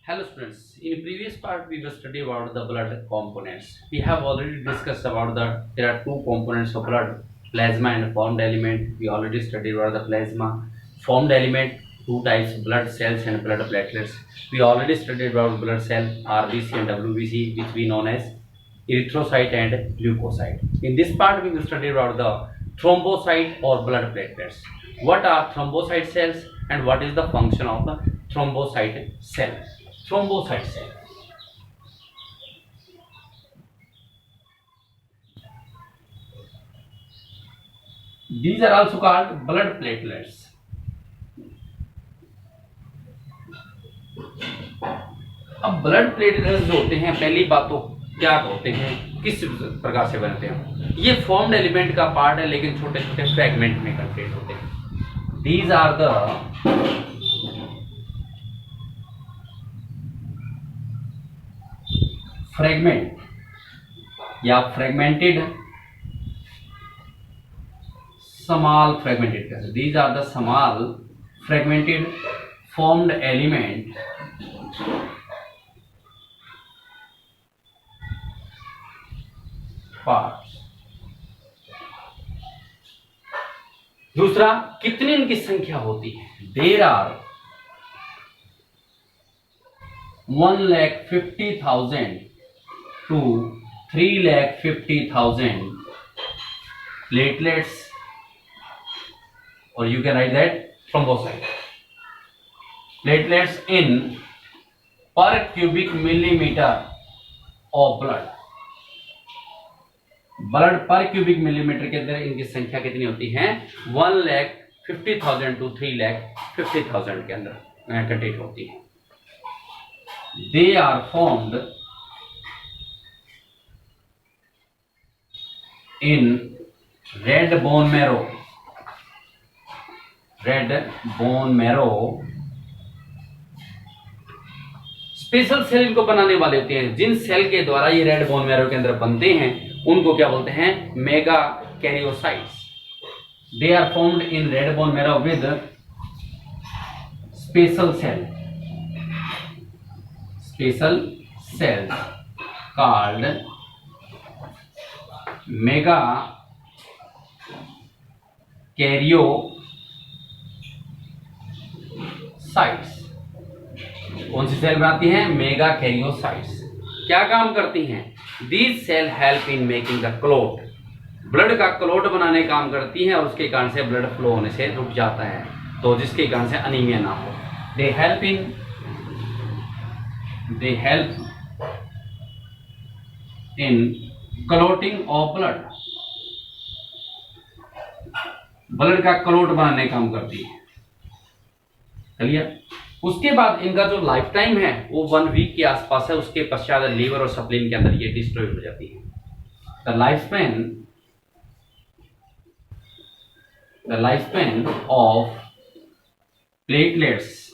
Hello students, in previous part we will study about the blood components. We have already discussed about there are two components of blood, plasma and formed element. We already studied about the plasma, formed element, two types, blood cells and blood platelets. We already studied about blood cell, RBC and WBC, which we known as erythrocyte and leukocyte. In this part we will study about the thrombocyte or blood platelets. What are thrombocyte cells and what is the function of the thrombocyte cell? Thrombocyte cell. These are also called blood platelets. अब blood platelets जो होते हैं, पहली बात तो क्या होते हैं, किस प्रकार से बनते हैं? ये फॉर्म्ड एलिमेंट का पार्ट है, लेकिन छोटे छोटे फ्रैगमेंट में कंटेंट होते हैं. दीज आर द फ्रैगमेंट या fragmented small fragmented. These are the small fragmented formed element parts. दूसरा, कितनी इनकी संख्या होती है? There are 1,50,000 to 3,50,000 platelets, or you can write that thrombocyte platelets in per cubic millimeter of blood. Blood पर cubic millimetre के अंदर इनकी संख्या कितनी होती है? 1,50,000 to 3,50,000 के अंदर कंटेंट होती है. They are formed in red bone marrow. Red bone marrow special cell इनको बनाने वाले होते हैं. जिन सेल के द्वारा ये रेड बोन मैरो के अंदर बनते हैं उनको क्या बोलते हैं? Megakaryocytes. They are formed in red bone marrow with special cell called megakaryocytes. कौन सी सेल बनाती हैं? Megakaryocytes. क्या काम करती हैं? These cell help in making the clot. Blood का क्लोट बनाने काम करती हैं और उसके कारण से ब्लड फ्लो होने से रुक जाता है, तो जिसके कारण से अनीमिया ना हो. They help in clotting of blood. Blood का क्लोट बनाने काम करती है. चलिए, उसके बाद इनका जो लाइफ टाइम है वो 1 वीक के आसपास है. उसके पश्चात लीवर और स्प्लीन के अंदर ये डिस्ट्रॉय हो जाती है. The life span of platelets,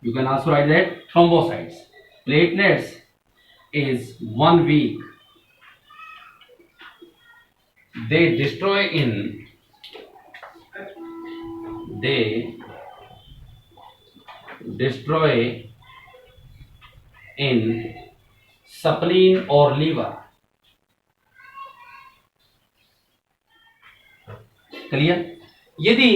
you can also right that thrombocytes. Platelets is 1 week. They destroy in spleen or liver. Clear? यदि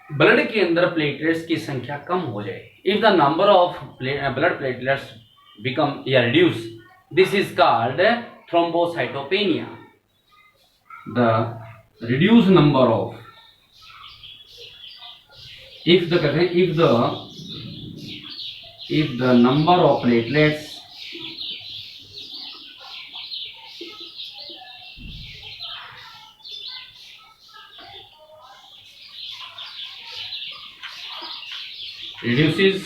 ब्लड के अंदर प्लेटलेट्स की संख्या कम हो जाए, if the number of blood platelets become या reduce, this is called thrombocytopenia. The reduced number of if the number of platelets reduces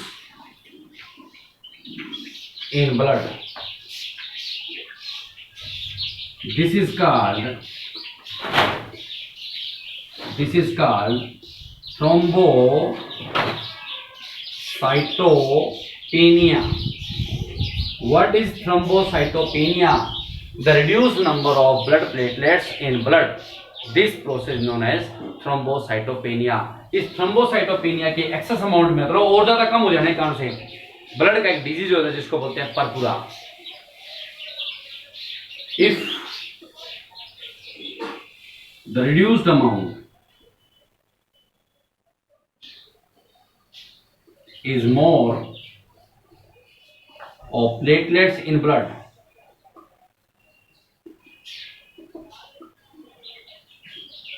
in blood, this is called thrombocytopenia. What is thrombocytopenia? The reduced number of blood platelets in blood. This process known as thrombocytopenia. इस thrombocytopenia के excess amount में और ज्यादा कम हो जाने के कारण से ब्लड का एक डिजीज होता है जिसको बोलते हैं purpura. If the reduced amount is more of platelets in blood,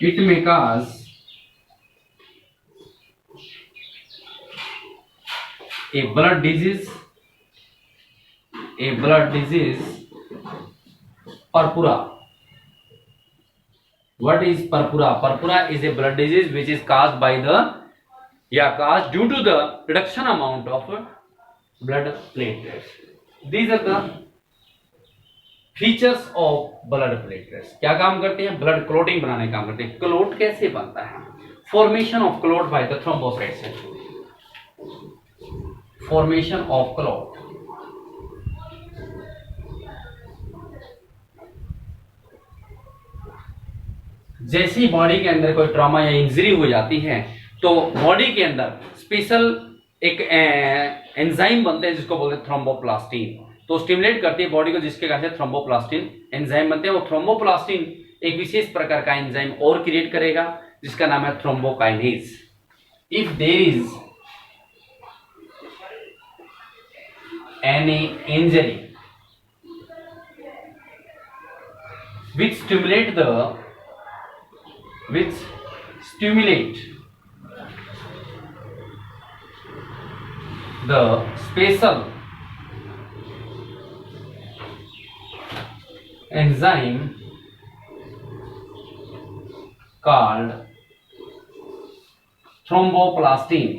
it may cause a blood disease, purpura. What is purpura? Purpura is a blood disease which is caused by caused due to the reduction amount of blood platelets. These are the features of blood platelets. क्या काम करते हैं? Blood clotting बनाने का काम करते हैं। Clot कैसे बनता है? Formation of clot by the thrombocytes. Formation of clot, जैसी बॉडी के अंदर कोई ट्रॉमा या इंजरी हो जाती है तो बॉडी के अंदर स्पेशल एक एंजाइम बनते हैं जिसको बोलते हैं थ्रोम्बोप्लास्टिन। तो स्टिमुलेट करती है बॉडी को, जिसके कारण से थ्रोम्बोप्लास्टिन एंजाइम बनते हैं। वो थ्रोम्बोप्लास्टिन एक विशेष प्रकार का एंजाइम और क्रिएट करेगा जिसका नाम है thrombokinase. If there is any injury which stimulate the special enzyme called thromboplastin।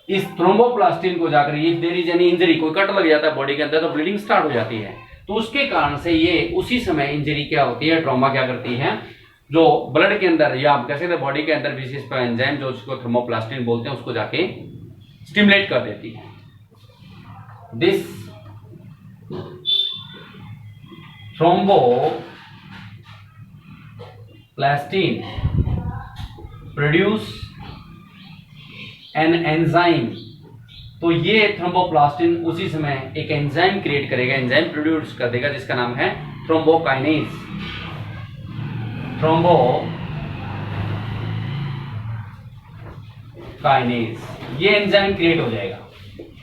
इस थ्रोम्बोप्लास्टिन को जाकर ये देयर इज एनी इंजरी, कोई कट लग जाता है बॉडी के अंदर तो ब्लीडिंग स्टार्ट हो जाती है। तो उसके कारण से ये उसी समय इंजरी क्या होती है, ट्रॉमा क्या करती है, जो ब्लड के अंदर या आप कह सकते हैं बॉडी के अंदर विशेष एंजाइम जो उसको थर्मोप्लास्टिन बोलते हैं उसको जाके स्टिमुलेट कर देती है। This thromboplastin produce an enzyme. तो ये थ्रोम्बोप्लास्टिन उसी समय एक एंजाइम क्रिएट करेगा, एंजाइम प्रोड्यूस कर देगा जिसका नाम है थ्रोम्बोकाइनेज। ये एंजाइम क्रिएट हो जाएगा।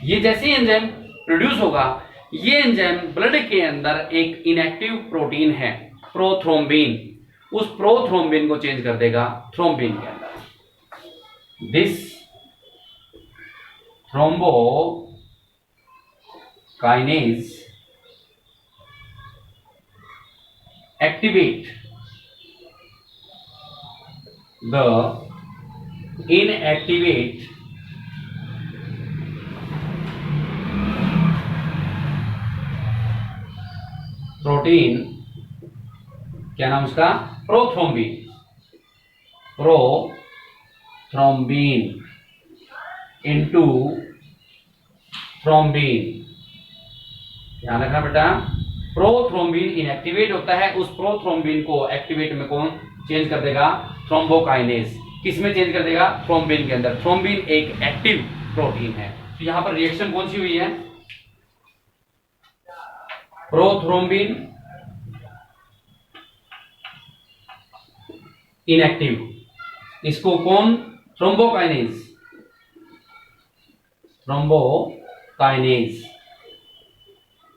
ये जैसे ही एंजाइम प्रोड्यूस होगा, ये एंजाइम ब्लड के अंदर एक इनएक्टिव प्रोटीन है प्रोथ्रोम्बिन, उस प्रोथ्रोम्बिन को चेंज कर देगा थ्रोम्बिन के अंदर। This thrombokinase activate the inactivate protein, क्या नाम उसका, प्रोथ्रोम्बिन इनटू थ्रोम्बिन। ध्यान रखना बेटा, प्रोथ्रोम्बिन इनएक्टिवेट होता है, उस प्रोथ्रोम्बिन को एक्टिवेट में कौन चेंज कर देगा, थ्रोम्बोकाइनेज। किस में चेंज कर देगा, थ्रोम्बिन के अंदर। थ्रोम्बिन एक एक्टिव प्रोटीन है। तो यहां पर रिएक्शन कौन सी हुई है, प्रोथ्रोम्बिन इनएक्टिव, इसको कौन, थ्रोम्बोकाइनेज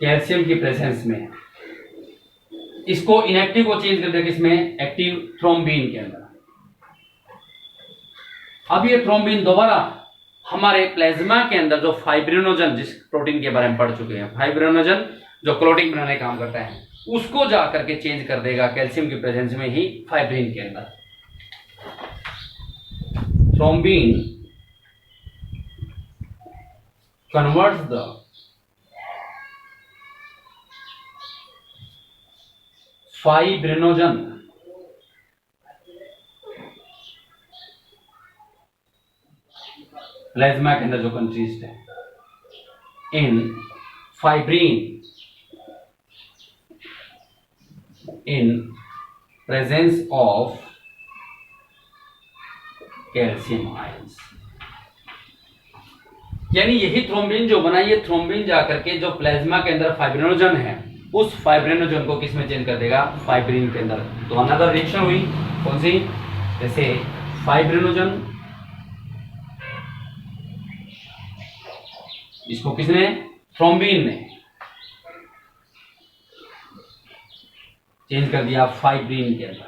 कैल्शियम की प्रेजेंस में इसको इनएक्टिव को चेंज कर देगा किसमें, एक्टिव थ्रोम्बिन के अंदर। अब ये थ्रोम्बिन दोबारा हमारे प्लाज्मा के अंदर जो फाइब्रिनोजन, जिस प्रोटीन के बारे में पढ़ चुके हैं, फाइब्रिनोजन जो क्लोटिंग बनाने का काम करता है, उसको जाकर के चेंज कर देगा कैल्शियम की प्रेजेंस में ही फाइब्रिन के अंदर। Thrombin converts the fibrinogen plasma के अंदर जो कंसिस्ट है in fibrin in presence of calcium ions. यानी यही थ्रोम्बिन जो बना, ये थ्रोम्बिन जाकर के जो प्लाज्मा के अंदर फाइब्रिनोजन है, उस फाइब्रिनोजन को किस में चेंज कर देगा, फाइब्रिन के अंदर। तो अनदर रिएक्शन हुई कौन सी, जैसे फाइब्रिनोजन, इसको किसने, थ्रोम्बिन ने चेंज कर दिया फाइब्रिन के अंदर।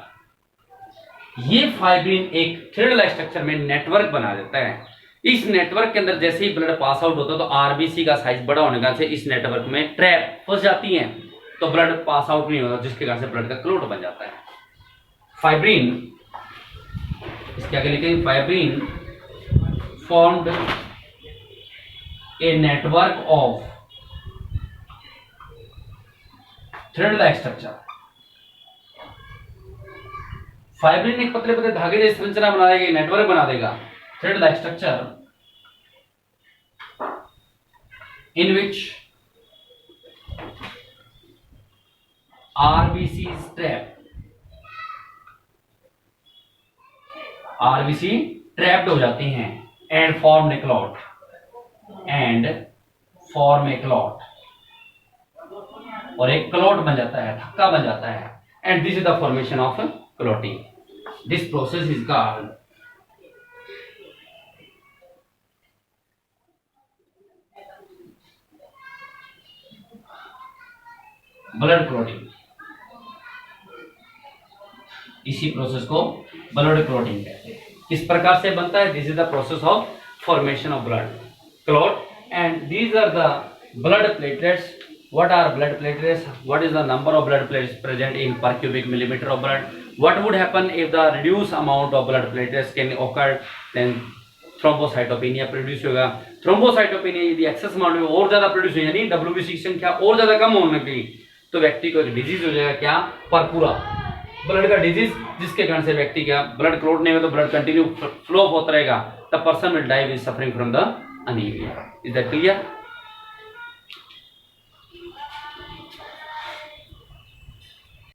ये फाइब्रिन एक थ्रेड लाइक स्ट्रक्चर में नेटवर्क बना देता है। इस नेटवर्क के अंदर जैसे ही ब्लड पास आउट होता है तो आरबीसी का साइज बड़ा होने के कारण से इस नेटवर्क में ट्रैप फंस जाती हैं, तो ब्लड पास आउट नहीं होता, जिसके कारण से ब्लड का क्लोट बन जाता है। फाइब्रिन, इसके आगे लिखेंगे fibrin formed a network of thread like structure. Fibrin एक पतले पतले धागे जैसी संरचना बना देगा, नेटवर्क बना देगा, thread like structure in which RBC is trapped हो जाती हैं and form a clot और एक क्लॉट बन जाता है, थक्का बन जाता है, and this is the formation of clotting. This process is called blood clotting. इसी प्रोसेस को ब्लड क्लॉटिंग कहते हैं। किस प्रकार से बनता है, this is the process of formation of blood clot and these are the blood platelets. What are blood platelets, what is the number of blood platelets present in per cubic millimetre of blood, what would happen if the reduce amount of blood platelets can occur, then thrombocytopenia produce होगा। Thrombocytopenia यदि excess amount में और ज्यादा produce हो, यानी WBC की संख्या और ज्यादा कम होने की, तो व्यक्ति को एक डिजीज हो जाएगा, क्या, परपुरा, ब्लड का डिजीज, जिसके कारण से व्यक्ति का ब्लड क्लॉट नहीं होगा तो ब्लड कंटिन्यू फ्लो होता रहेगा, the person will die with suffering from the anemia. Is that clear?